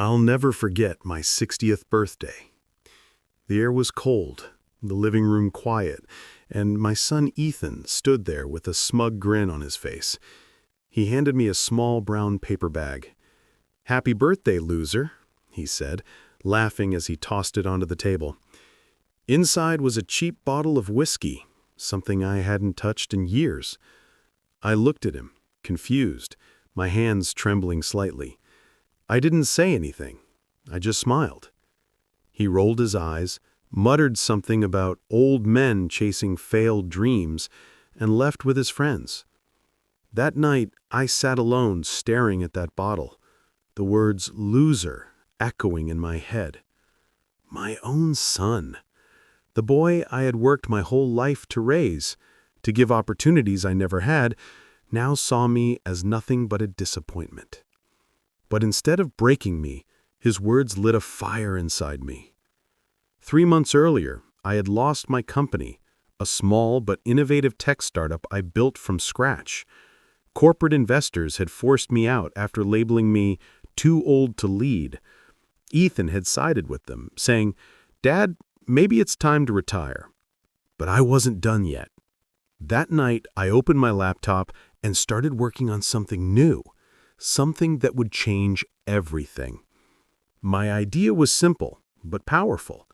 I'll never forget my 60th birthday. The air was cold, the living room quiet, and my son Ethan stood there with a smug grin on his face. He handed me a small brown paper bag. "Happy birthday, loser," he said, laughing as he tossed it onto the table. Inside was a cheap bottle of whiskey, something I hadn't touched in years. I looked at him, confused, my hands trembling slightly. I didn't say anything. I just smiled. He rolled his eyes, muttered something about old men chasing failed dreams, and left with his friends. That night, I sat alone staring at that bottle, the words "loser" echoing in my head. My own son. The boy I had worked my whole life to raise, to give opportunities I never had, now saw me as nothing but a disappointment. But instead of breaking me, his words lit a fire inside me. 3 months earlier, I had lost my company, a small but innovative tech startup I built from scratch. Corporate investors had forced me out after labeling me too old to lead. Ethan had sided with them, saying, "Dad, maybe it's time to retire." But I wasn't done yet. That night, I opened my laptop and started working on something new, something that would change everything. My idea was simple, but powerful.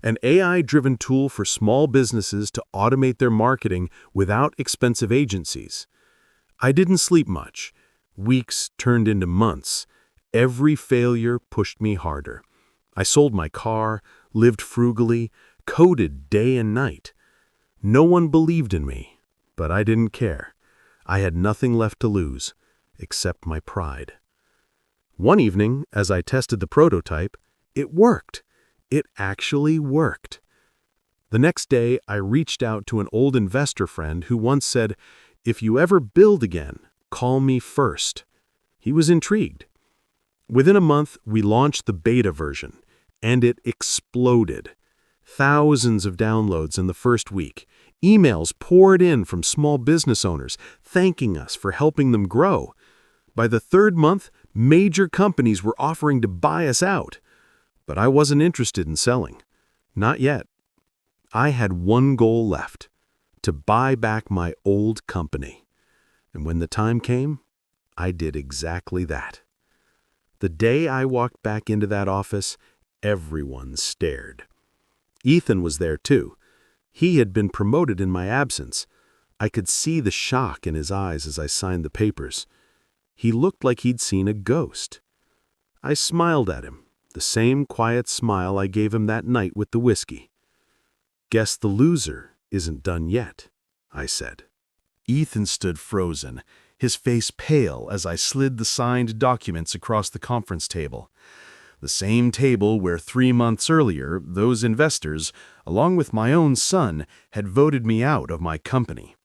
An AI-driven tool for small businesses to automate their marketing without expensive agencies. I didn't sleep much. Weeks turned into months. Every failure pushed me harder. I sold my car, lived frugally, coded day and night. No one believed in me, but I didn't care. I had nothing left to lose, except my pride. One evening, as I tested the prototype, it worked. It actually worked. The next day, I reached out to an old investor friend who once said, "If you ever build again, call me first." He was intrigued. Within a month, we launched the beta version, and it exploded. Thousands of downloads in the first week. Emails poured in from small business owners, thanking us for helping them grow. By the third month, major companies were offering to buy us out. But I wasn't interested in selling. Not yet. I had one goal left: to buy back my old company. And when the time came, I did exactly that. The day I walked back into that office, everyone stared. Ethan was there too. He had been promoted in my absence. I could see the shock in his eyes as I signed the papers. He looked like he'd seen a ghost. I smiled at him, the same quiet smile I gave him that night with the whiskey. "Guess the loser isn't done yet," I said. Ethan stood frozen, his face pale as I slid the signed documents across the conference table. The same table where 3 months earlier, those investors, along with my own son, had voted me out of my company.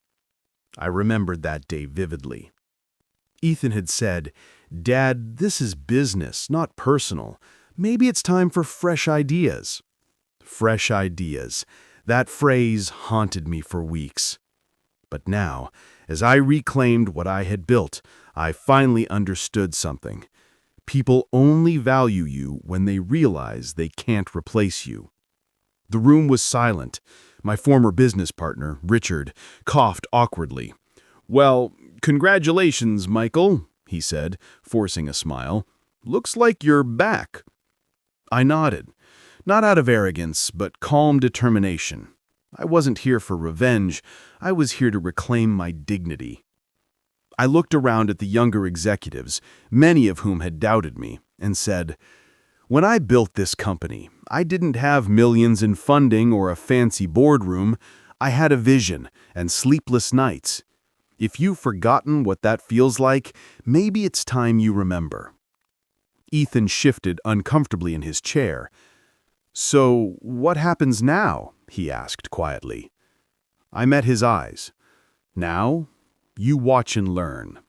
I remembered that day vividly. Ethan had said, "Dad, this is business, not personal. Maybe it's time for fresh ideas." Fresh ideas. That phrase haunted me for weeks. But now, as I reclaimed what I had built, I finally understood something. People only value you when they realize they can't replace you. The room was silent. My former business partner, Richard, coughed awkwardly. "Well, congratulations, Michael," he said, forcing a smile. "Looks like you're back." I nodded, not out of arrogance, but calm determination. I wasn't here for revenge. I was here to reclaim my dignity. I looked around at the younger executives, many of whom had doubted me, and said, "When I built this company, I didn't have millions in funding or a fancy boardroom. I had a vision and sleepless nights. If you've forgotten what that feels like, maybe it's time you remember." Ethan shifted uncomfortably in his chair. "So, what happens now?" he asked quietly. I met his eyes. "Now, you watch and learn."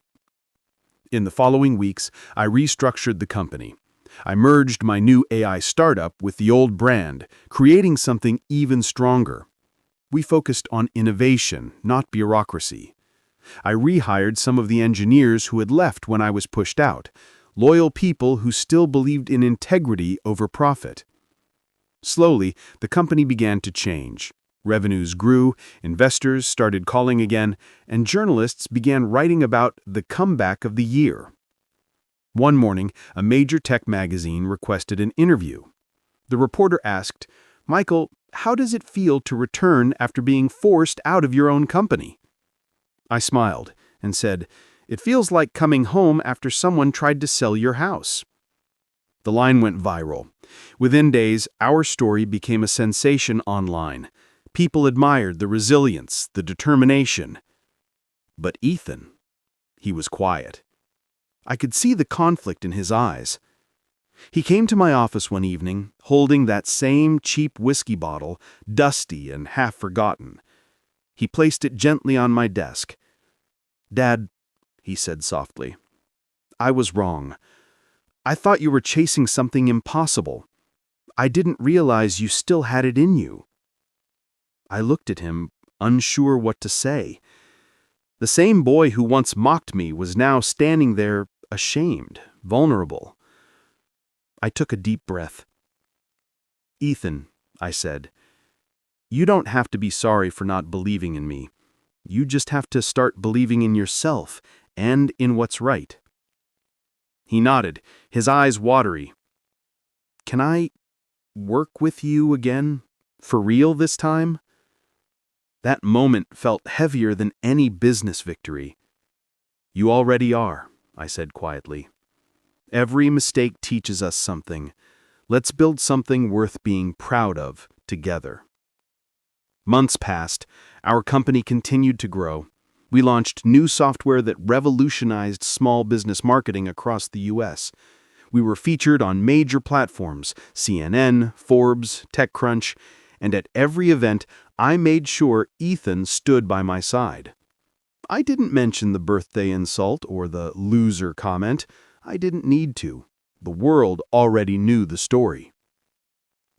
In the following weeks, I restructured the company. I merged my new AI startup with the old brand, creating something even stronger. We focused on innovation, not bureaucracy. I rehired some of the engineers who had left when I was pushed out, loyal people who still believed in integrity over profit. Slowly, the company began to change. Revenues grew, investors started calling again, and journalists began writing about the comeback of the year. One morning, a major tech magazine requested an interview. The reporter asked, "Michael, how does it feel to return after being forced out of your own company?" I smiled and said, "It feels like coming home after someone tried to sell your house." The line went viral. Within days, our story became a sensation online. People admired the resilience, the determination. But Ethan, he was quiet. I could see the conflict in his eyes. He came to my office one evening, holding that same cheap whiskey bottle, dusty and half forgotten. He placed it gently on my desk. "Dad," he said softly, "I was wrong. I thought you were chasing something impossible. I didn't realize you still had it in you." I looked at him, unsure what to say. The same boy who once mocked me was now standing there, ashamed, vulnerable. I took a deep breath. "Ethan," I said, "you don't have to be sorry for not believing in me. You just have to start believing in yourself and in what's right." He nodded, his eyes watery. "Can I work with you again? For real this time?" That moment felt heavier than any business victory. "You already are," I said quietly. "Every mistake teaches us something. Let's build something worth being proud of together." Months passed. Our company continued to grow. We launched new software that revolutionized small business marketing across the U.S. We were featured on major platforms, CNN, Forbes, TechCrunch, and at every event, I made sure Ethan stood by my side. I didn't mention the birthday insult or the loser comment. I didn't need to. The world already knew the story.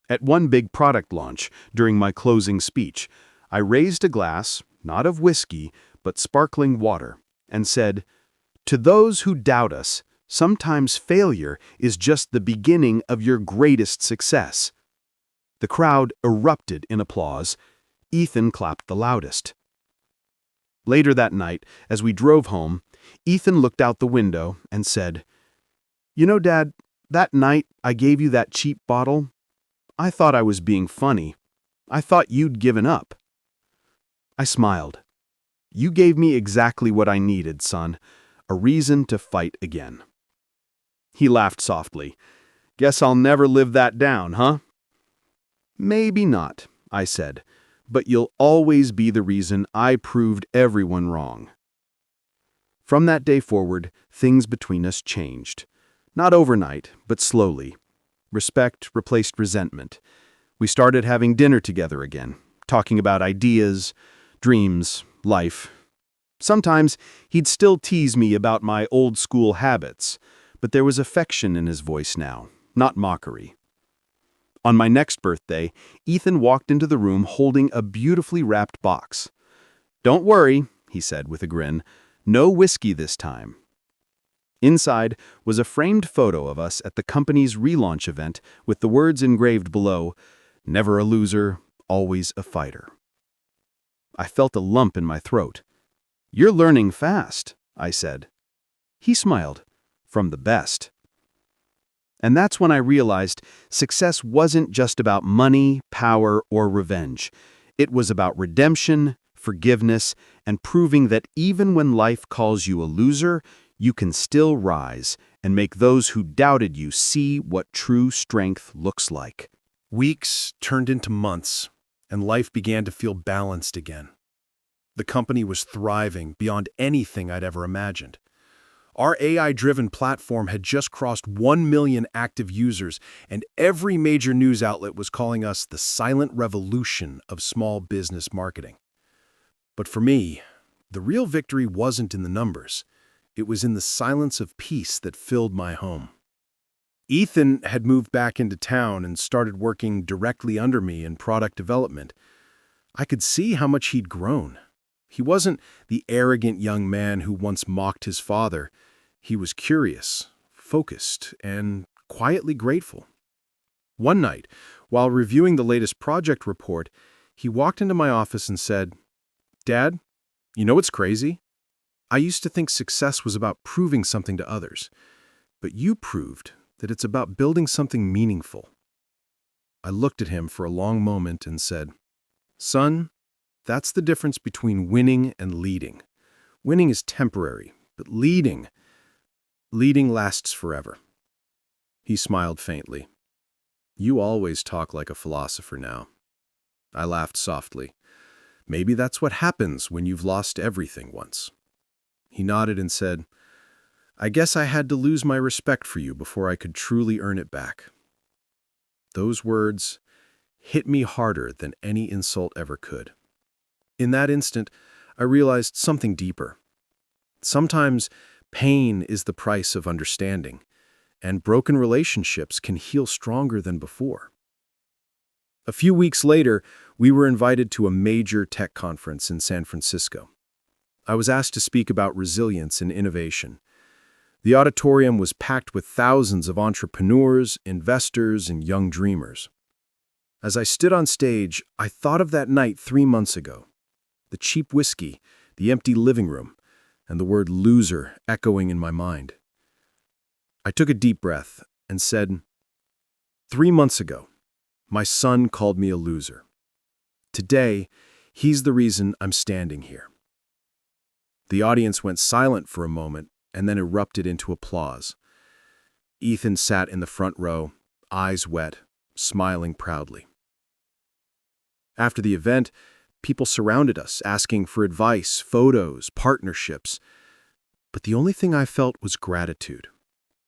At one big product launch, during my closing speech, I raised a glass, not of whiskey, but sparkling water, and said, "To those who doubt us, sometimes failure is just the beginning of your greatest success." The crowd erupted in applause. Ethan clapped the loudest. Later that night, as we drove home, Ethan looked out the window and said, "You know, Dad, that night I gave you that cheap bottle, I thought I was being funny. I thought you'd given up." I smiled. "You gave me exactly what I needed, son, a reason to fight again." He laughed softly. "Guess I'll never live that down, huh?" "Maybe not," I said, "but you'll always be the reason I proved everyone wrong." From that day forward, things between us changed. Not overnight, but slowly. Respect replaced resentment. We started having dinner together again, talking about ideas, dreams, life. Sometimes he'd still tease me about my old-school habits, but there was affection in his voice now, not mockery. On my next birthday, Ethan walked into the room holding a beautifully wrapped box. "Don't worry," he said with a grin, "no whiskey this time." Inside was a framed photo of us at the company's relaunch event with the words engraved below, "Never a loser, always a fighter." I felt a lump in my throat. "You're learning fast," I said. He smiled. "From the best." And that's when I realized success wasn't just about money, power, or revenge. It was about redemption, forgiveness, and proving that even when life calls you a loser, you can still rise and make those who doubted you see what true strength looks like. Weeks turned into months, and life began to feel balanced again. The company was thriving beyond anything I'd ever imagined. Our AI-driven platform had just crossed 1 million active users, and every major news outlet was calling us the silent revolution of small business marketing. But for me, the real victory wasn't in the numbers. It was in the silence of peace that filled my home. Ethan had moved back into town and started working directly under me in product development. I could see how much he'd grown. He wasn't the arrogant young man who once mocked his father. He was curious, focused, and quietly grateful. One night, while reviewing the latest project report, he walked into my office and said, "Dad, you know what's crazy? I used to think success was about proving something to others, but you proved that it's about building something meaningful." I looked at him for a long moment and said, "Son, that's the difference between winning and leading. Winning is temporary, but leading lasts forever." He smiled faintly. "You always talk like a philosopher now." I laughed softly. "Maybe that's what happens when you've lost everything once." He nodded and said, "I guess I had to lose my respect for you before I could truly earn it back." Those words hit me harder than any insult ever could. In that instant, I realized something deeper. Sometimes pain is the price of understanding, and broken relationships can heal stronger than before. A few weeks later, we were invited to a major tech conference in San Francisco. I was asked to speak about resilience and innovation. The auditorium was packed with thousands of entrepreneurs, investors, and young dreamers. As I stood on stage, I thought of that night 3 months ago. The cheap whiskey, the empty living room, and the word loser echoing in my mind. I took a deep breath and said, 3 months ago, my son called me a loser. Today, he's the reason I'm standing here." The audience went silent for a moment and then erupted into applause. Ethan sat in the front row, eyes wet, smiling proudly. After the event, people surrounded us, asking for advice, photos, partnerships. But the only thing I felt was gratitude.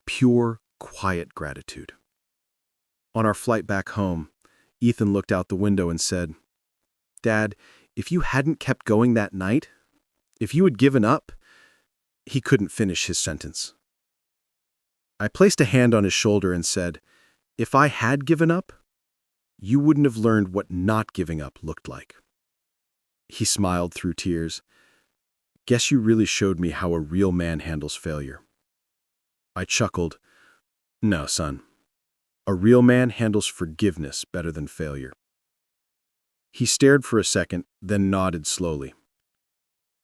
Pure, quiet gratitude. On our flight back home, Ethan looked out the window and said, "Dad, if you hadn't kept going that night, if you had given up..." He couldn't finish his sentence. I placed a hand on his shoulder and said, "If I had given up, you wouldn't have learned what not giving up looked like." He smiled through tears. "Guess you really showed me how a real man handles failure." I chuckled. "No, son. A real man handles forgiveness better than failure." He stared for a second, then nodded slowly.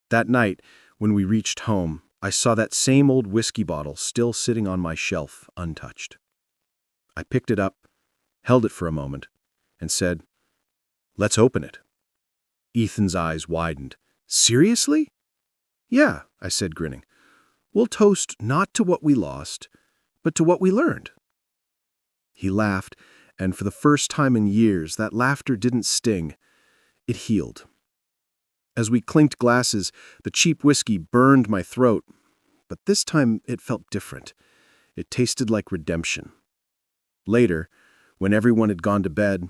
That night, when we reached home, I saw that same old whiskey bottle still sitting on my shelf, untouched. I picked it up, held it for a moment, and said, "Let's open it." Ethan's eyes widened. "Seriously?" "Yeah," I said, grinning. "We'll toast not to what we lost, but to what we learned." He laughed, and for the first time in years, that laughter didn't sting. It healed. As we clinked glasses, the cheap whiskey burned my throat, but this time it felt different. It tasted like redemption. Later, when everyone had gone to bed,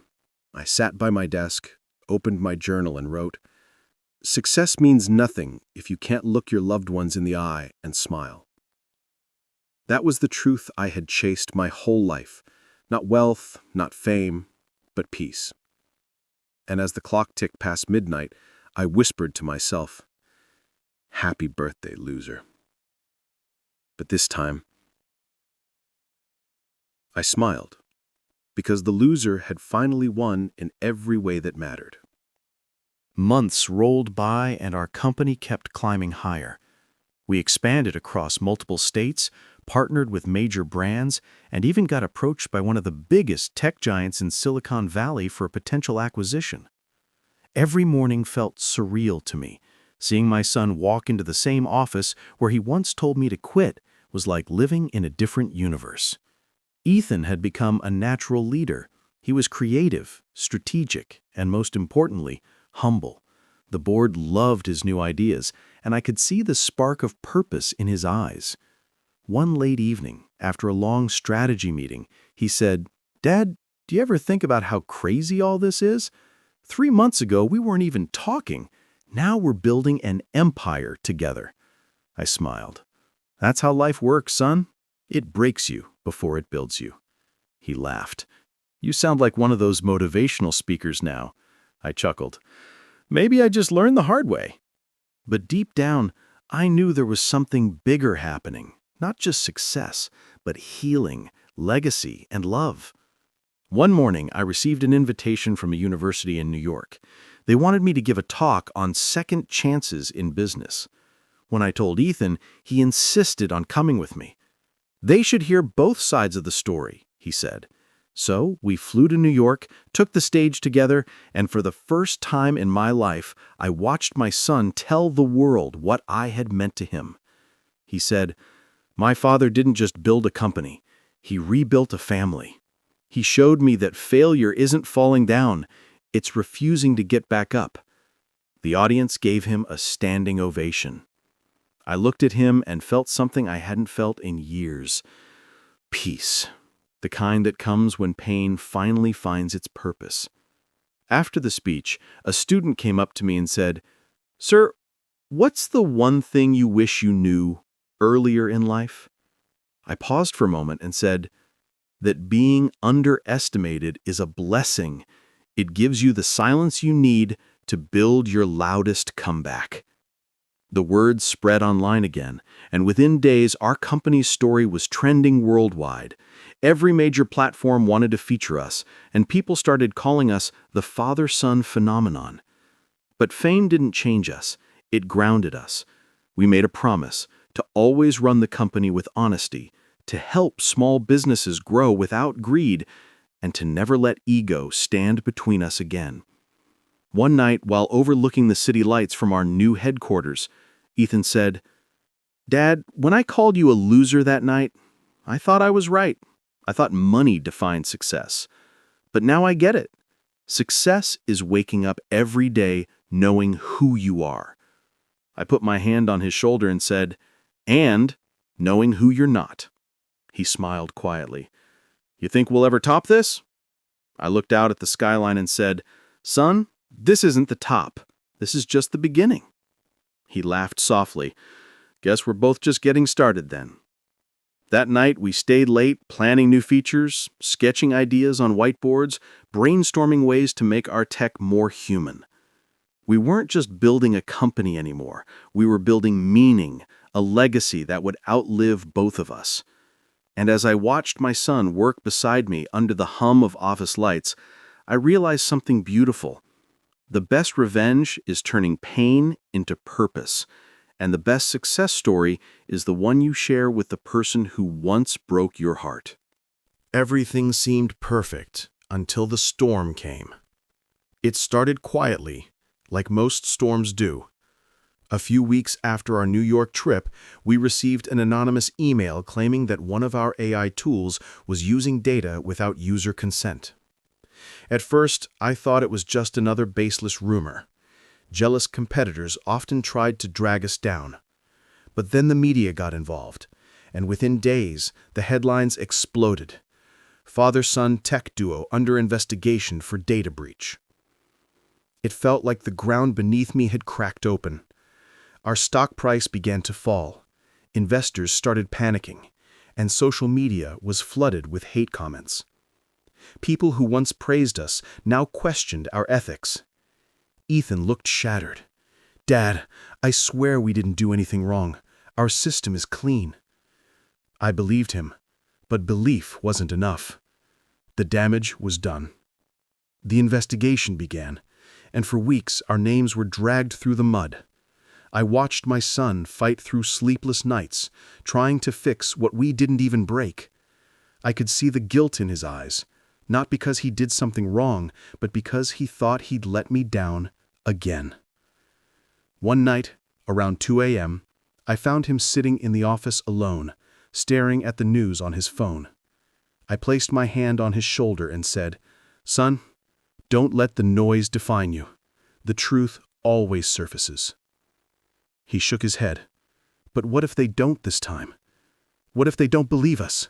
I sat by my desk, opened my journal, and wrote, "Success means nothing if you can't look your loved ones in the eye and smile." That was the truth I had chased my whole life. Not wealth, not fame, but peace. And as the clock ticked past midnight, I whispered to myself, "Happy birthday, loser." But this time, I smiled, because the loser had finally won in every way that mattered. Months rolled by and our company kept climbing higher. We expanded across multiple states, partnered with major brands, and even got approached by one of the biggest tech giants in Silicon Valley for a potential acquisition. Every morning felt surreal to me. Seeing my son walk into the same office where he once told me to quit was like living in a different universe. Ethan had become a natural leader. He was creative, strategic, and most importantly, humble. The board loved his new ideas, and I could see the spark of purpose in his eyes. One late evening, after a long strategy meeting, he said, "Dad, do you ever think about how crazy all this is? 3 months ago, we weren't even talking. Now we're building an empire together." I smiled. "That's how life works, son. It breaks you before it builds you." He laughed. "You sound like one of those motivational speakers now." I chuckled. "Maybe I just learned the hard way." But deep down, I knew there was something bigger happening. Not just success, but healing, legacy, and love. One morning, I received an invitation from a university in New York. They wanted me to give a talk on second chances in business. When I told Ethan, he insisted on coming with me. They should hear both sides of the story, he said. So we flew to New York, took the stage together, and for the first time in my life, I watched my son tell the world what I had meant to him. He said, "My father didn't just build a company, he rebuilt a family. He showed me that failure isn't falling down, it's refusing to get back up." The audience gave him a standing ovation. I looked at him and felt something I hadn't felt in years. Peace. The kind that comes when pain finally finds its purpose. After the speech, a student came up to me and said, "Sir, what's the one thing you wish you knew earlier in life?" I paused for a moment and said, "That being underestimated is a blessing. It gives you the silence you need to build your loudest comeback." The word spread online again, and within days our company's story was trending worldwide. Every major platform wanted to feature us, and people started calling us the father-son phenomenon. But fame didn't change us, it grounded us. We made a promise to always run the company with honesty, to help small businesses grow without greed, and to never let ego stand between us again. One night, while overlooking the city lights from our new headquarters, Ethan said, "Dad, when I called you a loser that night, I thought I was right. I thought money defined success. But now I get it. Success is waking up every day knowing who you are." I put my hand on his shoulder and said, "And knowing who you're not." He smiled quietly. "You think we'll ever top this?" I looked out at the skyline and said, "Son, this isn't the top. This is just the beginning." He laughed softly. "Guess we're both just getting started then." That night, we stayed late, planning new features, sketching ideas on whiteboards, brainstorming ways to make our tech more human. We weren't just building a company anymore. We were building meaning, a legacy that would outlive both of us. And as I watched my son work beside me under the hum of office lights, I realized something beautiful. The best revenge is turning pain into purpose, and the best success story is the one you share with the person who once broke your heart. Everything seemed perfect until the storm came. It started quietly, like most storms do. A few weeks after our New York trip, we received an anonymous email claiming that one of our AI tools was using data without user consent. At first, I thought it was just another baseless rumor. Jealous competitors often tried to drag us down. But then the media got involved, and within days, the headlines exploded. Father-son tech duo under investigation for data breach. It felt like the ground beneath me had cracked open. Our stock price began to fall. Investors started panicking, and social media was flooded with hate comments. People who once praised us now questioned our ethics. Ethan looked shattered. "Dad, I swear we didn't do anything wrong. Our system is clean." I believed him, but belief wasn't enough. The damage was done. The investigation began, and for weeks our names were dragged through the mud. I watched my son fight through sleepless nights, trying to fix what we didn't even break. I could see the guilt in his eyes, not because he did something wrong, but because he thought he'd let me down again. One night, around 2 a.m., I found him sitting in the office alone, staring at the news on his phone. I placed my hand on his shoulder and said, "Son, don't let the noise define you. The truth always surfaces." He shook his head. "But what if they don't this time? What if they don't believe us?"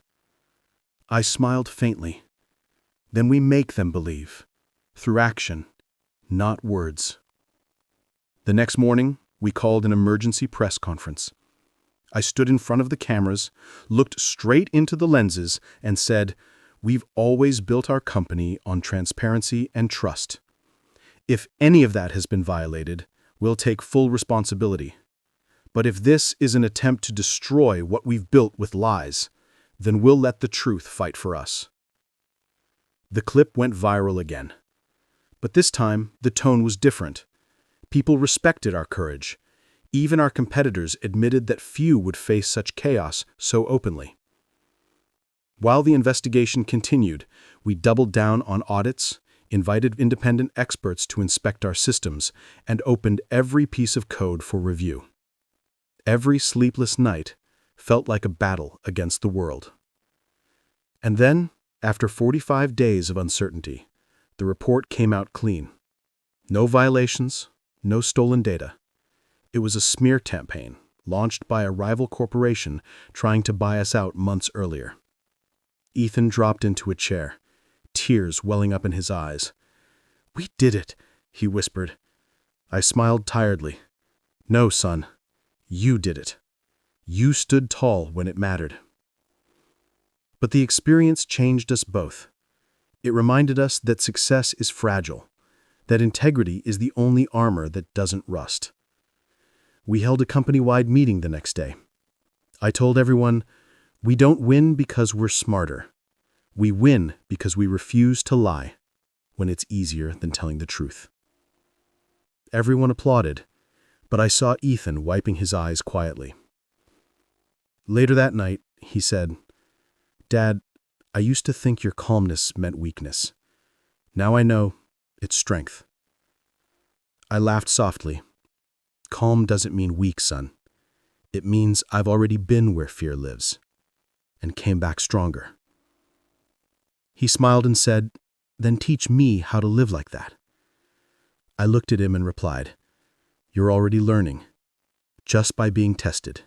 I smiled faintly. "Then we make them believe, through action, not words." The next morning, we called an emergency press conference. I stood in front of the cameras, looked straight into the lenses, and said, "We've always built our company on transparency and trust. If any of that has been violated, we'll take full responsibility. But if this is an attempt to destroy what we've built with lies, then we'll let the truth fight for us." The clip went viral again. But this time, the tone was different. People respected our courage. Even our competitors admitted that few would face such chaos so openly. While the investigation continued, we doubled down on audits, invited independent experts to inspect our systems, and opened every piece of code for review. Every sleepless night felt like a battle against the world. And then, after 45 days of uncertainty, the report came out clean. No violations, no stolen data. It was a smear campaign launched by a rival corporation trying to buy us out months earlier. Ethan dropped into a chair, tears welling up in his eyes. "We did it," he whispered. I smiled tiredly. "No, son. You did it. You stood tall when it mattered." But the experience changed us both. It reminded us that success is fragile, that integrity is the only armor that doesn't rust. We held a company-wide meeting the next day. I told everyone, we don't win because we're smarter. We win because we refuse to lie when it's easier than telling the truth. Everyone applauded, but I saw Ethan wiping his eyes quietly. Later that night, he said, "Dad, I used to think your calmness meant weakness. Now I know it's strength." I laughed softly. "Calm doesn't mean weak, son. It means I've already been where fear lives, and came back stronger." He smiled and said, "Then teach me how to live like that." I looked at him and replied, "You're already learning, just by being tested."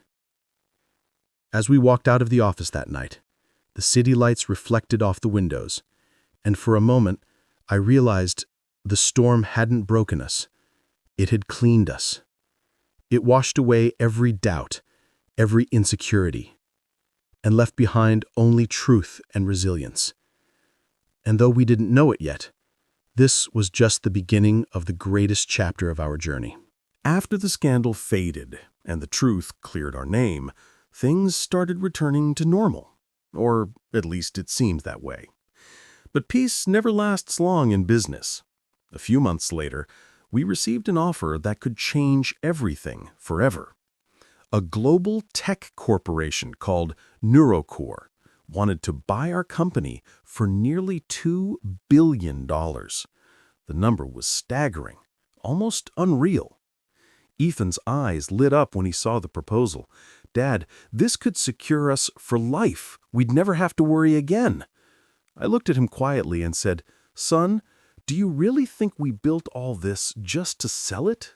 As we walked out of the office that night, the city lights reflected off the windows, and for a moment, I realized the storm hadn't broken us. It had cleaned us. It washed away every doubt, every insecurity, and left behind only truth and resilience. And though we didn't know it yet, this was just the beginning of the greatest chapter of our journey. After the scandal faded and the truth cleared our name, things started returning to normal. Or at least it seemed that way. But peace never lasts long in business. A few months later, we received an offer that could change everything forever. A global tech corporation called Neurocore wanted to buy our company for nearly $2 billion. The number was staggering, almost unreal. Ethan's eyes lit up when he saw the proposal. "Dad, this could secure us for life. We'd never have to worry again." I looked at him quietly and said, "Son, do you really think we built all this just to sell it?"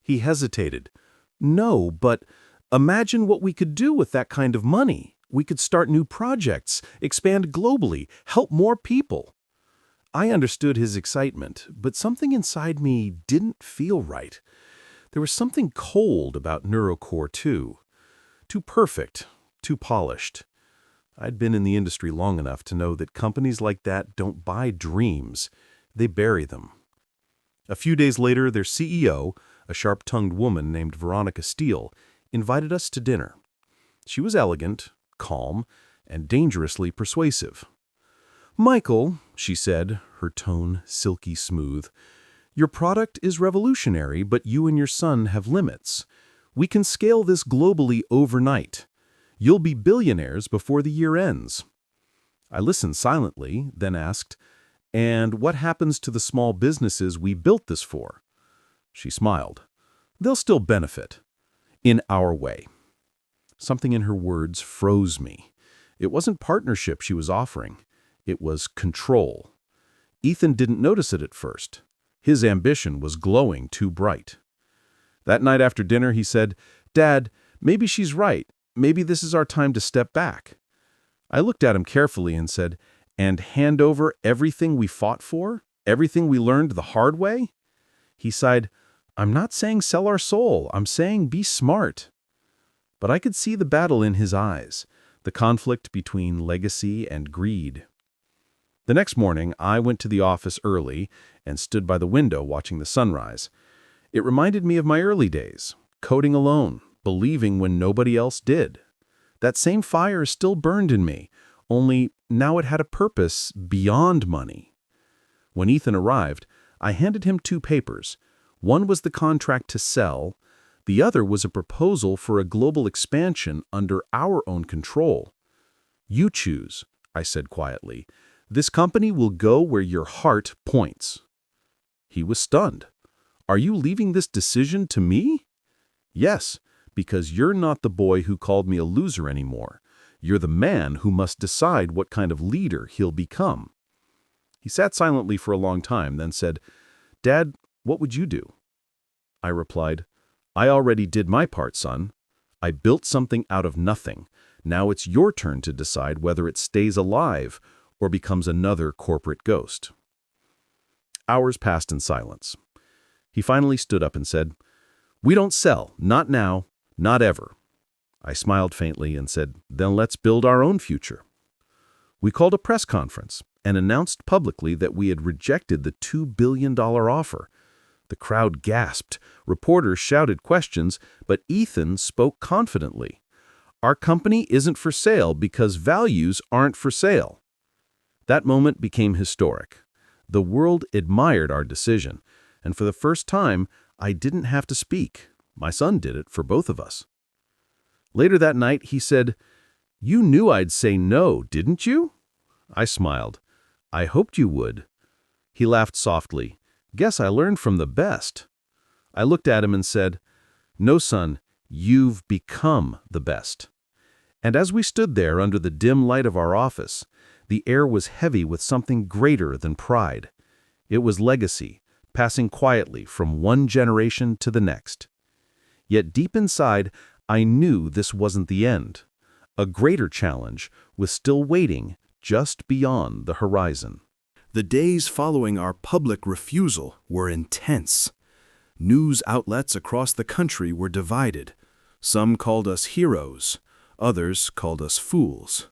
He hesitated. "No, but imagine what we could do with that kind of money. We could start new projects, expand globally, help more people." I understood his excitement, but something inside me didn't feel right. There was something cold about Neurocore too. Too perfect, too polished. I'd been in the industry long enough to know that companies like that don't buy dreams, they bury them. A few days later, their CEO, a sharp-tongued woman named Veronica Steele, invited us to dinner. She was elegant, calm, and dangerously persuasive. "Michael," she said, her tone silky smooth, "your product is revolutionary, but you and your son have limits. We can scale this globally overnight. You'll be billionaires before the year ends." I listened silently, then asked, "And what happens to the small businesses we built this for?" She smiled. "They'll still benefit. In our way." Something in her words froze me. It wasn't partnership she was offering. It was control. Ethan didn't notice it at first. His ambition was glowing too bright. That night after dinner, he said, "Dad, maybe she's right. Maybe this is our time to step back." I looked at him carefully and said, "And hand over everything we fought for? Everything we learned the hard way?" He sighed, "I'm not saying sell our soul. I'm saying be smart." But I could see the battle in his eyes, the conflict between legacy and greed. The next morning, I went to the office early and stood by the window watching the sunrise. It reminded me of my early days, coding alone, believing when nobody else did. That same fire still burned in me, only now it had a purpose beyond money. When Ethan arrived, I handed him 2 papers. One was the contract to sell, the other was a proposal for a global expansion under our own control. "You choose," I said quietly. "This company will go where your heart points." He was stunned. "Are you leaving this decision to me?" "Yes, because you're not the boy who called me a loser anymore. You're the man who must decide what kind of leader he'll become." He sat silently for a long time, then said, "Dad, what would you do?" I replied, "I already did my part, son. I built something out of nothing. Now it's your turn to decide whether it stays alive or becomes another corporate ghost." Hours passed in silence. He finally stood up and said, "We don't sell, not now, not ever." I smiled faintly and said, "Then let's build our own future." We called a press conference and announced publicly that we had rejected the $2 billion offer. The crowd gasped, reporters shouted questions, but Ethan spoke confidently. "Our company isn't for sale because values aren't for sale." That moment became historic. The world admired our decision, and for the first time, I didn't have to speak. My son did it for both of us. Later that night, he said, "You knew I'd say no, didn't you?" I smiled. "I hoped you would." He laughed softly. "Guess I learned from the best." I looked at him and said, "No, son, you've become the best." And as we stood there under the dim light of our office, the air was heavy with something greater than pride. It was legacy, passing quietly from one generation to the next. Yet deep inside, I knew this wasn't the end. A greater challenge was still waiting just beyond the horizon. The days following our public refusal were intense. News outlets across the country were divided. Some called us heroes, others called us fools.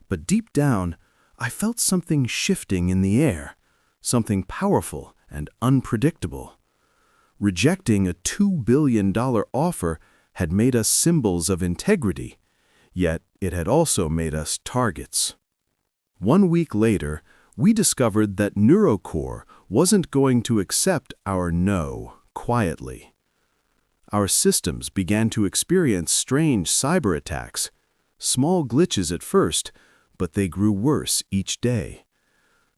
But deep down, I felt something shifting in the air, something powerful and unpredictable. Rejecting a $2 billion offer had made us symbols of integrity, yet it had also made us targets. 1 week later, we discovered that NeuroCore wasn't going to accept our no quietly. Our systems began to experience strange cyber attacks, small glitches at first, but they grew worse each day.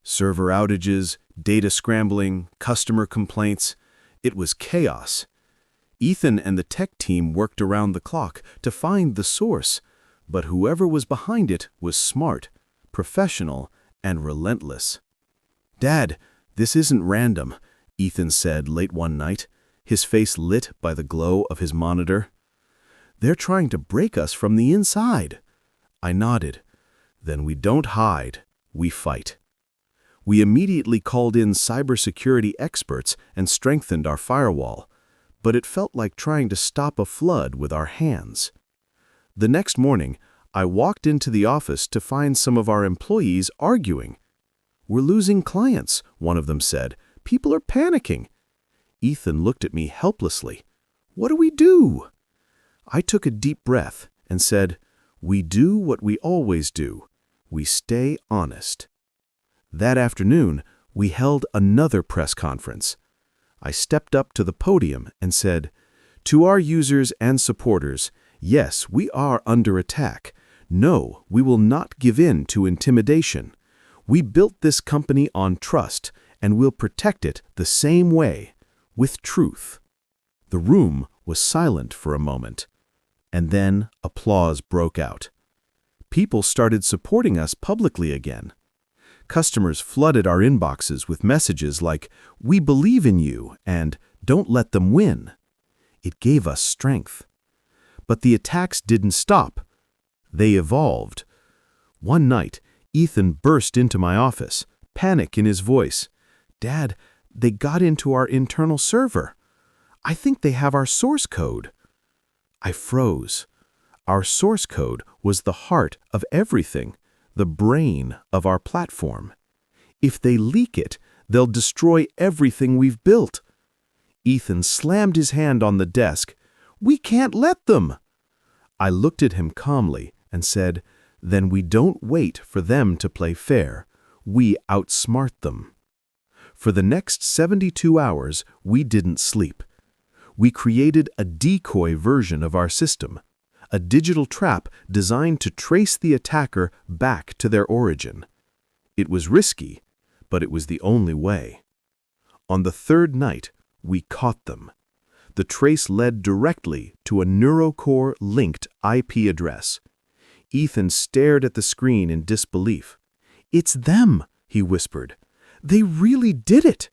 Server outages, data scrambling, customer complaints. It was chaos. Ethan and the tech team worked around the clock to find the source, but whoever was behind it was smart, professional, and relentless. "Dad, this isn't random," Ethan said late one night, his face lit by the glow of his monitor. "They're trying to break us from the inside." I nodded. "Then we don't hide, we fight." We immediately called in cybersecurity experts and strengthened our firewall, but it felt like trying to stop a flood with our hands. The next morning, I walked into the office to find some of our employees arguing. "We're losing clients," one of them said. "People are panicking." Ethan looked at me helplessly. "What do we do?" I took a deep breath and said, "We do what we always do. We stay honest." That afternoon, we held another press conference. I stepped up to the podium and said, "To our users and supporters, yes, we are under attack. No, we will not give in to intimidation. We built this company on trust, and we'll protect it the same way, with truth." The room was silent for a moment, and then applause broke out. People started supporting us publicly again. Customers flooded our inboxes with messages like, "We believe in you," and "Don't let them win." It gave us strength. But the attacks didn't stop. They evolved. One night, Ethan burst into my office, panic in his voice. "Dad, they got into our internal server. I think they have our source code." I froze. Our source code was the heart of everything, the brain of our platform. If they leak it, they'll destroy everything we've built. Ethan slammed his hand on the desk. We can't let them." I looked at him calmly and said, "Then we don't wait for them to play fair. We outsmart them." For the next 72 hours, we didn't sleep. We created a decoy version of our system, a digital trap designed to trace the attacker back to their origin. It was risky, but it was the only way. On the third night, we caught them. The trace led directly to a NeuroCore-linked IP address. Ethan stared at the screen in disbelief. "It's them," he whispered. "They really did it."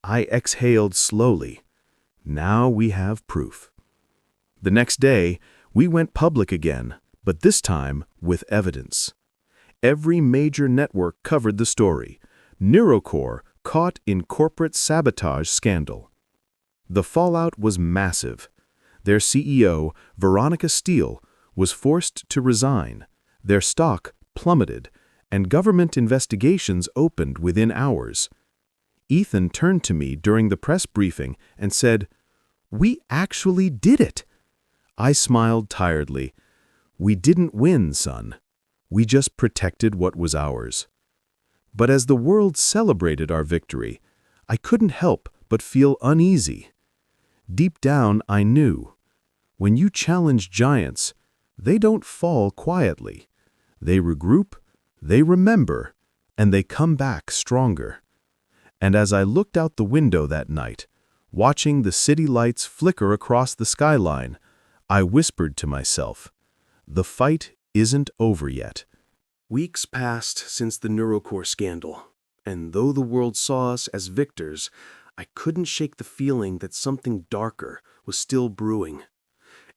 I exhaled slowly. Now we have proof. The next day, we went public again, but this time with evidence. Every major network covered the story. NeuroCore caught in corporate sabotage scandal. The fallout was massive. Their CEO, Veronica Steele, was forced to resign. Their stock plummeted, and government investigations opened within hours. Ethan turned to me during the press briefing and said, "We actually did it." I smiled tiredly. "We didn't win, son. We just protected what was ours." But as the world celebrated our victory, I couldn't help but feel uneasy. Deep down, I knew, when you challenge giants, they don't fall quietly. They regroup, they remember, and they come back stronger. And as I looked out the window that night, watching the city lights flicker across the skyline, I whispered to myself, the fight isn't over yet. Weeks passed since the NeuroCore scandal, and though the world saw us as victors, I couldn't shake the feeling that something darker was still brewing.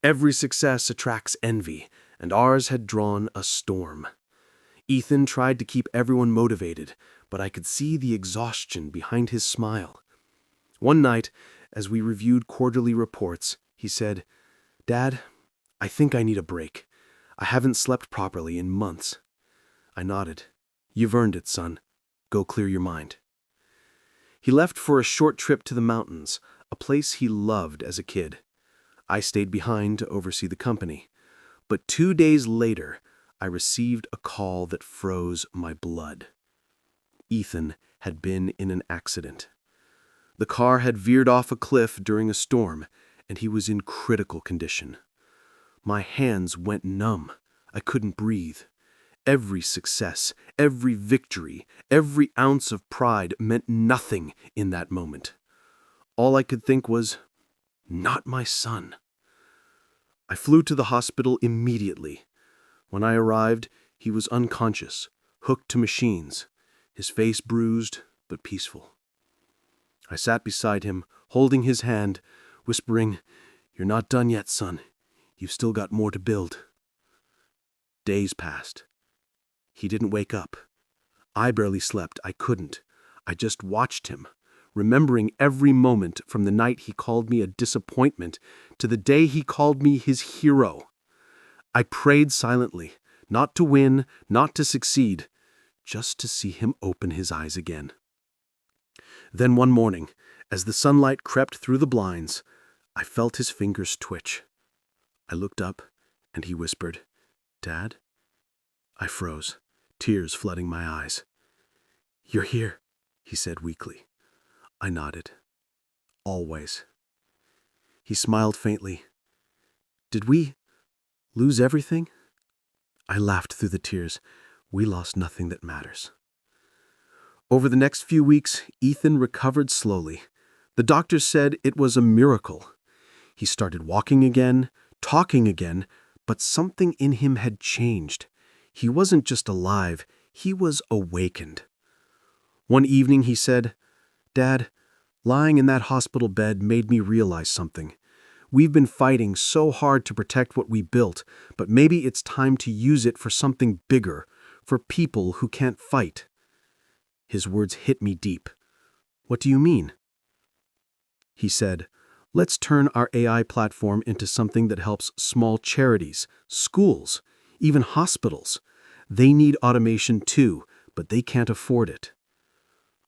Every success attracts envy, and ours had drawn a storm. Ethan tried to keep everyone motivated, but I could see the exhaustion behind his smile. One night, as we reviewed quarterly reports, he said, "Dad, I think I need a break. I haven't slept properly in months." I nodded. "You've earned it, son. Go clear your mind." He left for a short trip to the mountains, a place he loved as a kid. I stayed behind to oversee the company. But 2 days later, I received a call that froze my blood. Ethan had been in an accident. The car had veered off a cliff during a storm, and he was in critical condition. My hands went numb. I couldn't breathe. Every success, every victory, every ounce of pride meant nothing in that moment. All I could think was, not my son. I flew to the hospital immediately. When I arrived, he was unconscious, hooked to machines, his face bruised but peaceful. I sat beside him, holding his hand, whispering, "You're not done yet, son. You've still got more to build." Days passed. He didn't wake up. I barely slept. I couldn't. I just watched him, remembering every moment from the night he called me a disappointment to the day he called me his hero. I prayed silently, not to win, not to succeed, just to see him open his eyes again. Then one morning, as the sunlight crept through the blinds, I felt his fingers twitch. I looked up, and he whispered, "Dad?" I froze, tears flooding my eyes. "You're here," he said weakly. I nodded. "Always." He smiled faintly. "Did we lose everything?" I laughed through the tears. "We lost nothing that matters." Over the next few weeks, Ethan recovered slowly. The doctors said it was a miracle. He started walking again, talking again, but something in him had changed. He wasn't just alive, he was awakened. One evening he said, "Dad, lying in that hospital bed made me realize something. We've been fighting so hard to protect what we built, but maybe it's time to use it for something bigger, for people who can't fight." His words hit me deep. "What do you mean?" He said, "Let's turn our AI platform into something that helps small charities, schools, even hospitals. They need automation too, but they can't afford it."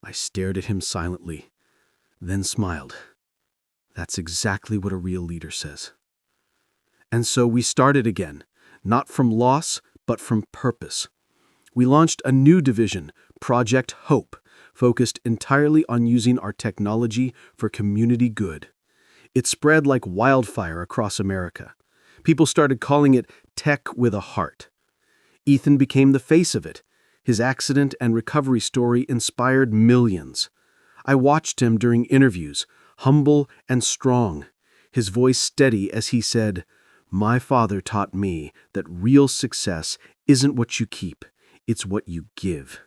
I stared at him silently, then smiled. That's exactly what a real leader says. And so we started again, not from loss, but from purpose. We launched a new division, Project Hope, focused entirely on using our technology for community good. It spread like wildfire across America. People started calling it Tech with a Heart. Ethan became the face of it. His accident and recovery story inspired millions. I watched him during interviews, humble and strong, his voice steady as he said, "My father taught me that real success isn't what you keep, it's what you give."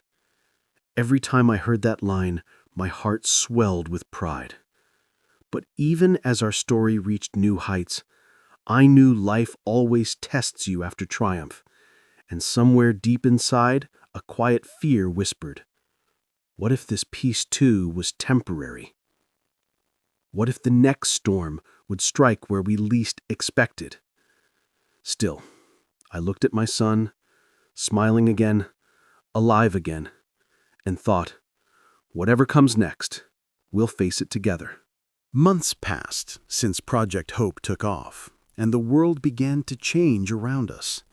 Every time I heard that line, my heart swelled with pride. But even as our story reached new heights, I knew life always tests you after triumph, and somewhere deep inside, a quiet fear whispered, what if this peace too was temporary? What if the next storm would strike where we least expected? Still, I looked at my son, smiling again, alive again, and thought, whatever comes next, we'll face it together. Months passed since Project Hope took off, and the world began to change around us.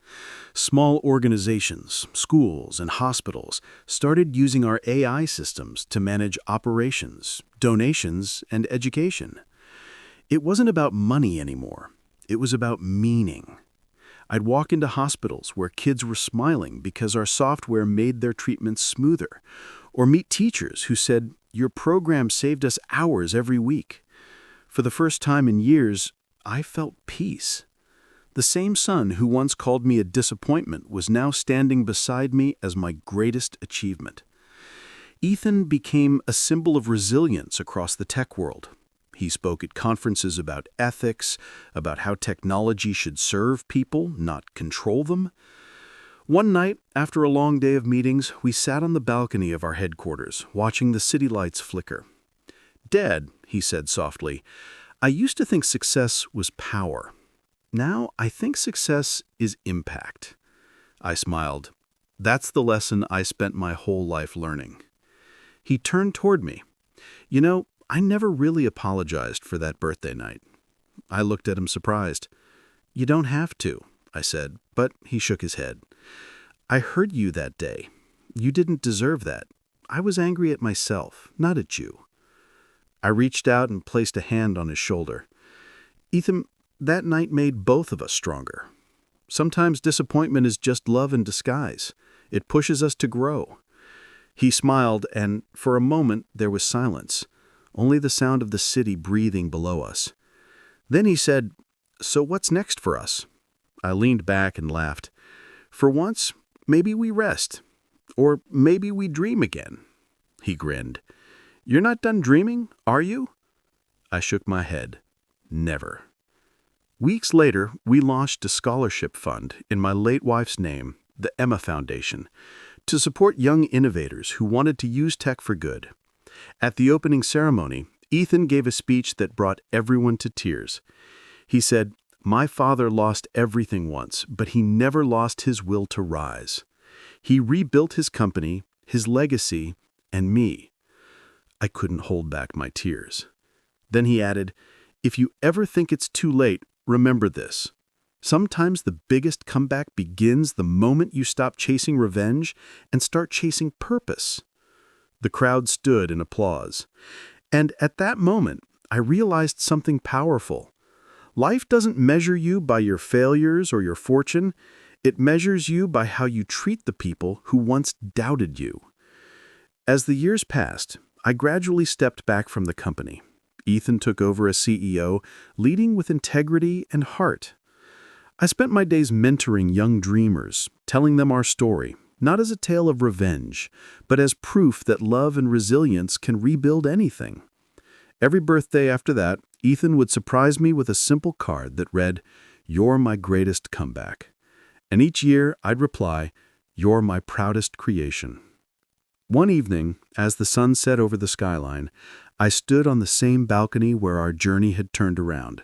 Small organizations, schools, and hospitals started using our AI systems to manage operations, donations, and education. It wasn't about money anymore. It was about meaning. I'd walk into hospitals where kids were smiling because our software made their treatments smoother, or meet teachers who said, "Your program saved us hours every week." For the first time in years, I felt peace. The same son who once called me a disappointment was now standing beside me as my greatest achievement. Ethan became a symbol of resilience across the tech world. He spoke at conferences about ethics, about how technology should serve people, not control them. One night, after a long day of meetings, we sat on the balcony of our headquarters, watching the city lights flicker. "Dad," he said softly, "I used to think success was power. Now I think success is impact." I smiled. That's the lesson I spent my whole life learning. He turned toward me. "You know, I never really apologized for that birthday night." I looked at him surprised. "You don't have to," I said, but he shook his head. "I heard you that day. You didn't deserve that. I was angry at myself, not at you." I reached out and placed a hand on his shoulder. "Ethan, that night made both of us stronger. Sometimes disappointment is just love in disguise. It pushes us to grow." He smiled, and for a moment there was silence, only the sound of the city breathing below us. Then he said, "So what's next for us?" I leaned back and laughed. "For once, maybe we rest. Or maybe we dream again." He grinned. "You're not done dreaming, are you?" I shook my head. Never. Weeks later, we launched a scholarship fund in my late wife's name, the Emma Foundation, to support young innovators who wanted to use tech for good. At the opening ceremony, Ethan gave a speech that brought everyone to tears. He said, "My father lost everything once, but he never lost his will to rise. He rebuilt his company, his legacy, and me." I couldn't hold back my tears. Then he added, "If you ever think it's too late, remember this. Sometimes the biggest comeback begins the moment you stop chasing revenge and start chasing purpose." The crowd stood in applause. And at that moment, I realized something powerful. Life doesn't measure you by your failures or your fortune. It measures you by how you treat the people who once doubted you. As the years passed, I gradually stepped back from the company. Ethan took over as CEO, leading with integrity and heart. I spent my days mentoring young dreamers, telling them our story, not as a tale of revenge, but as proof that love and resilience can rebuild anything. Every birthday after that, Ethan would surprise me with a simple card that read, "You're my greatest comeback." And each year I'd reply, "You're my proudest creation." One evening, as the sun set over the skyline, I stood on the same balcony where our journey had turned around.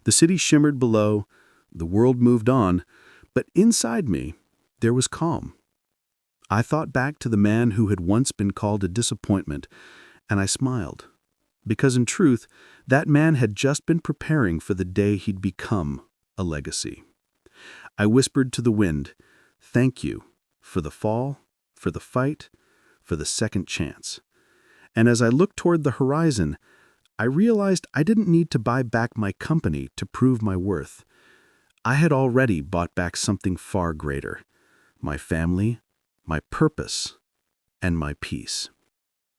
The city shimmered below, the world moved on, but inside me, there was calm. I thought back to the man who had once been called a disappointment, and I smiled. Because in truth, that man had just been preparing for the day he'd become a legacy. I whispered to the wind, "Thank you for the fall, for the fight, for the second chance." And as I looked toward the horizon, I realized I didn't need to buy back my company to prove my worth. I had already bought back something far greater: my family, my purpose, and my peace.